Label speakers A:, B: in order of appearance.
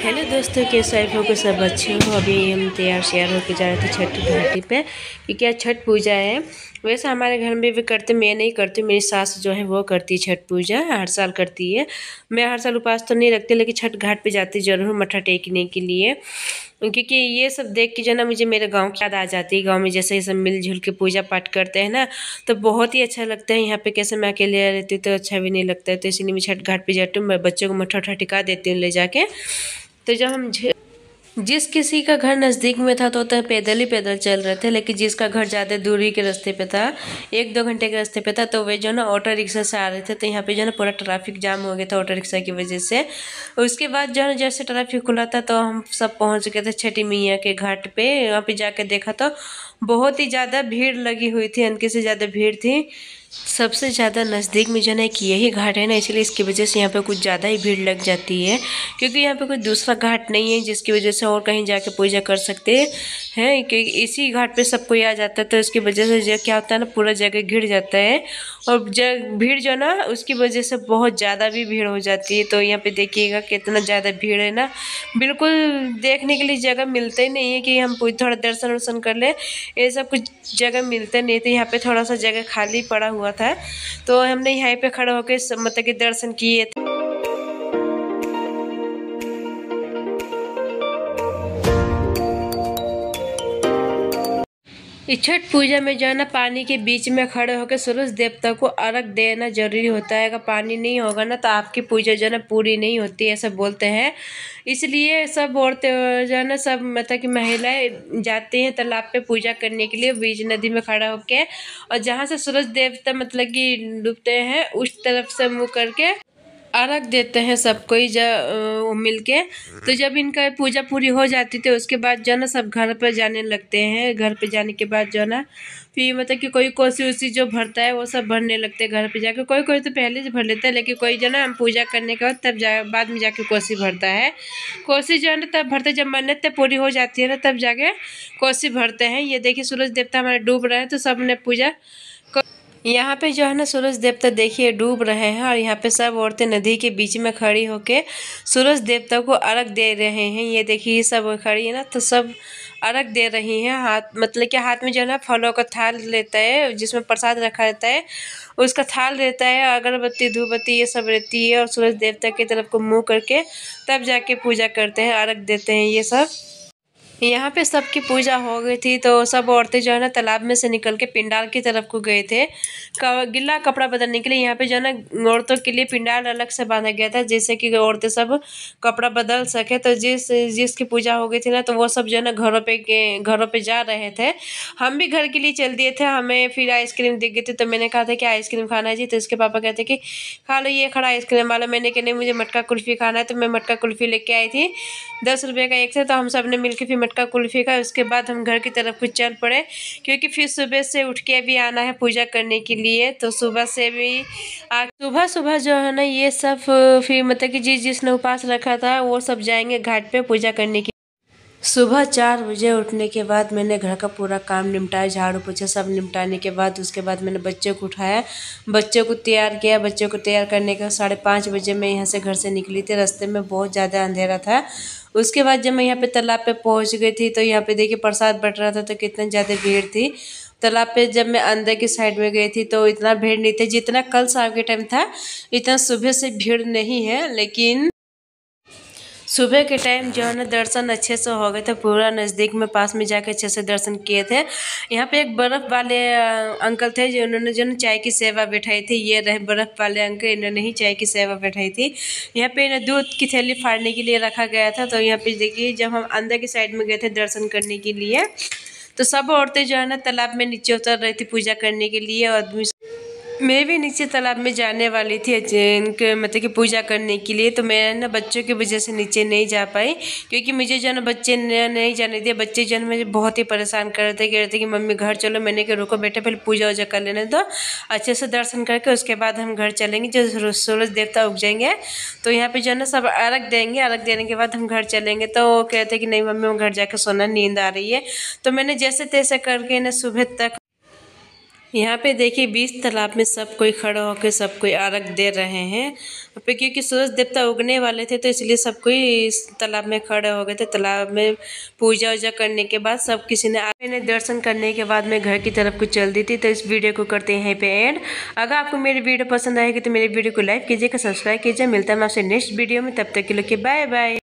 A: Hello दोस्तों, कैसे आप लोग सब अच्छे हो। अभी हम तैयार शेयर होकर जा रहे थे छठ घाटी पे, क्योंकि आज छठ पूजा है। वैसे हमारे घर में भी करते, मैं नहीं करती, मेरी सास जो है वो करती है छठ पूजा, हर साल करती है। मैं हर साल उपास तो नहीं रखती, लेकिन छठ घाट पे जाती ज़रूर मत्था टेकने के लिए, क्योंकि ये सब देख के जो ना मुझे मेरे गांव की याद आ जाती है। गांव में जैसे ये सब मिलजुल के पूजा पाठ करते हैं ना, तो बहुत ही अच्छा लगता है। यहाँ पे कैसे मैं अकेले रहती हूँ तो अच्छा भी नहीं लगता है, तो इसीलिए मैं छठ घाट पे जाती हूँ। मैं बच्चों को मत्था उठा टिका देती हूँ ले जाके। तो जब हम जिस किसी का घर नज़दीक में था तो पैदल ही पैदल चल रहे थे, लेकिन जिसका घर ज़्यादा दूरी के रास्ते पे था, 1-2 घंटे के रास्ते पे था, तो वे जो ना ऑटो रिक्शा से आ रहे थे। तो यहाँ पे जो ना पूरा ट्रैफिक जाम हो गया था ऑटो रिक्शा की वजह से। उसके बाद जो है जैसे ट्रैफिक खुला था तो हम सब पहुँच गए थे छठी मैया के घाट पे। वहाँ पे जाके देखा तो बहुत ही ज़्यादा भीड़ लगी हुई थी, अनके से ज़्यादा भीड़ थी। सबसे ज़्यादा नज़दीक में जो है कि यही घाट है ना, इसलिए इसकी वजह से यहाँ पे कुछ ज़्यादा ही भीड़ लग जाती है, क्योंकि यहाँ पे कोई दूसरा घाट नहीं है जिसकी वजह से और कहीं जाके पूजा कर सकते हैं। कि इसी घाट पे सब कोई आ जाता है, तो इसकी वजह से जो क्या होता है ना, पूरा जगह घिर जाता है। और भीड़ जो ना उसकी वजह से बहुत ज़्यादा भी भीड़ हो जाती है। तो यहाँ पे देखिएगा कितना ज़्यादा भीड़ है ना, बिल्कुल देखने के लिए जगह मिलते ही नहीं है कि हम थोड़ा दर्शन वर्शन कर ले। ये सब कुछ जगह मिलते नहीं थे। यहाँ पे थोड़ा सा जगह खाली पड़ा हुआ था, तो हमने यहाँ पे खड़े होकर मतलब कि दर्शन किए थे। इस छठ पूजा में जो है ना, पानी के बीच में खड़े होकर सूरज देवता को अर्घ देना जरूरी होता है। अगर पानी नहीं होगा ना तो आपकी पूजा जो है ना पूरी नहीं होती, ऐसा बोलते हैं। इसलिए सब औरतें जो है ना, सब मतलब कि महिलाएं जाती हैं तालाब पे पूजा करने के लिए, बीच नदी में खड़ा होकर। और जहाँ से सूरज देवता मतलब कि डूबते हैं उस तरफ से मुँह करके अर्घ देते हैं सब कोई मिल के। तो जब इनका पूजा पूरी हो जाती थी उसके बाद जो है ना सब घर पर जाने लगते हैं। घर पे जाने के बाद जो है ना फिर मतलब कि कोई कोसी उसी जो भरता है वो सब भरने लगते हैं घर पे जाके। कोई कोई तो पहले से भर लेता है, लेकिन कोई जो ना हम पूजा करने के बाद तब बाद में जाके कोसी भरता है। कोसी जो है ना तब भरते जब मन्नत पूरी हो जाती है ना, तब जाके कोसी भरते हैं। ये देखिए सूरज देवता हमारे डूब रहे हैं, तो सब ने पूजा यहाँ पे जो है ना सूरज देवता देखिए डूब रहे हैं, और यहाँ पे सब औरतें नदी के बीच में खड़ी होके सूरज देवता को अर्घ दे रहे हैं। ये देखिए सब खड़ी है ना, तो सब अर्घ दे रही हैं। हाथ मतलब कि हाथ में जो है ना फलों का थाल लेता है जिसमें प्रसाद रखा रहता है, उसका थाल रहता है, अगरबत्ती धूपबत्ती ये सब रहती है, और सूरज देवता की तरफ को मुँह करके तब जाके पूजा करते हैं, अर्घ देते हैं ये सब। यहाँ पे सबकी पूजा हो गई थी, तो सब औरतें जो है ना तालाब में से निकल के पिंडाल की तरफ को गए थे गिला कपड़ा बदलने के लिए। यहाँ पे जो है ना औरतों के लिए पिंडाल अलग से बांधा गया था, जैसे कि औरतें सब कपड़ा बदल सके। तो जिसकी पूजा हो गई थी ना, तो वो सब जो है ना घरों पे जा रहे थे। हम भी घर के लिए चल दिए थे। हमें फिर आइसक्रीम दिख गई थी, तो मैंने कहा था कि आइसक्रीम खाना है जी, तो इसके पापा कहते कि खा लो ये खड़ा आइसक्रीम वाला। मैंने कहा नहीं, मुझे मटका कुल्फ़ी खाना है, तो मैं मटका कुल्फ़ी लेके आई थी 10 रुपये का एक से। तो हम सब ने मिलकर फिर मटका कुल्फ़ी खाया। उसके बाद हम घर की तरफ कुछ चल पड़े, क्योंकि फिर सुबह से उठ के भी आना है पूजा करने के लिए। तो सुबह से भी सुबह सुबह जो है ना ये सब फिर मतलब कि जिसने उपास रखा था वो सब जाएंगे घाट पे पूजा करने की। सुबह 4 बजे उठने के बाद मैंने घर का पूरा काम निपटाया, झाड़ू पोछा सब निपटाने के बाद उसके बाद मैंने बच्चों को उठाया, बच्चों को तैयार किया। बच्चों को तैयार करने के 5:30 बजे मैं यहाँ से घर से निकली थी। रास्ते में बहुत ज़्यादा अंधेरा था। उसके बाद जब मैं यहाँ पे तालाब पे पहुँच गई थी, तो यहाँ पे देखिए प्रसाद बट रहा था, तो कितना ज़्यादा भीड़ थी तालाब पे। जब मैं अंदर की साइड में गई थी तो इतना भीड़ नहीं थी जितना कल शाम के टाइम था। इतना सुबह से भीड़ नहीं है, लेकिन सुबह के टाइम जो है ना दर्शन अच्छे से हो गए थे। पूरा नज़दीक में पास में जाके अच्छे से दर्शन किए थे। यहाँ पे एक बर्फ़ वाले अंकल थे जो उन्होंने जो ना चाय की सेवा बैठाई थी। ये रहे बर्फ़ वाले अंकल, इन्होंने ही चाय की सेवा बैठाई थी। यहाँ पे इन्हें दूध की थैली फाड़ने के लिए रखा गया था। तो यहाँ पे देखिए जब हम अंदर की साइड में गए थे दर्शन करने के लिए, तो सब औरतें जो है ना तालाब में नीचे उतर रही थी पूजा करने के लिए। और मैं भी नीचे तालाब में जाने वाली थी मतलब कि पूजा करने के लिए। तो मैं ना बच्चों की वजह से नीचे नहीं जा पाई, क्योंकि मुझे जो ना बच्चे नहीं जाने दिए। बच्चे जो है मुझे बहुत ही परेशान कर रहे थे, कह रहे थे कि मम्मी घर चलो। मैंने कहा रुको बेटे, पहले पूजा वूजा कर लेने दो, अच्छे से दर्शन करके उसके बाद हम घर चलेंगे। जो सूरज देवता उग जाएंगे तो यहाँ पे जो है ना सब अर्घ देंगे, अर्घ देने के बाद हम घर चलेंगे। तो वो कहते कि नहीं मम्मी वो घर जाकर सोना, नींद आ रही है। तो मैंने जैसे तैसे करके ना सुबह तक यहाँ पे देखिए बीच तालाब में सब कोई खड़ा होकर सब कोई अर्घ दे रहे हैं। यहाँ पे क्योंकि सूरज देवता उगने वाले थे तो इसलिए सब कोई इस तालाब में खड़े हो गए थे। तालाब में पूजा वूजा करने के बाद सब किसी ने दर्शन करने के बाद मैं घर की तरफ को चल दी थी। तो इस वीडियो को करते हैं यहीं पे एंड। अगर आपको मेरी वीडियो पसंद आएगी तो मेरी वीडियो को लाइक कीजिएगा, सब्सक्राइब कीजिए। मिलता है मैं आपसे नेक्स्ट वीडियो में, तब तक के लिए बाय बाय।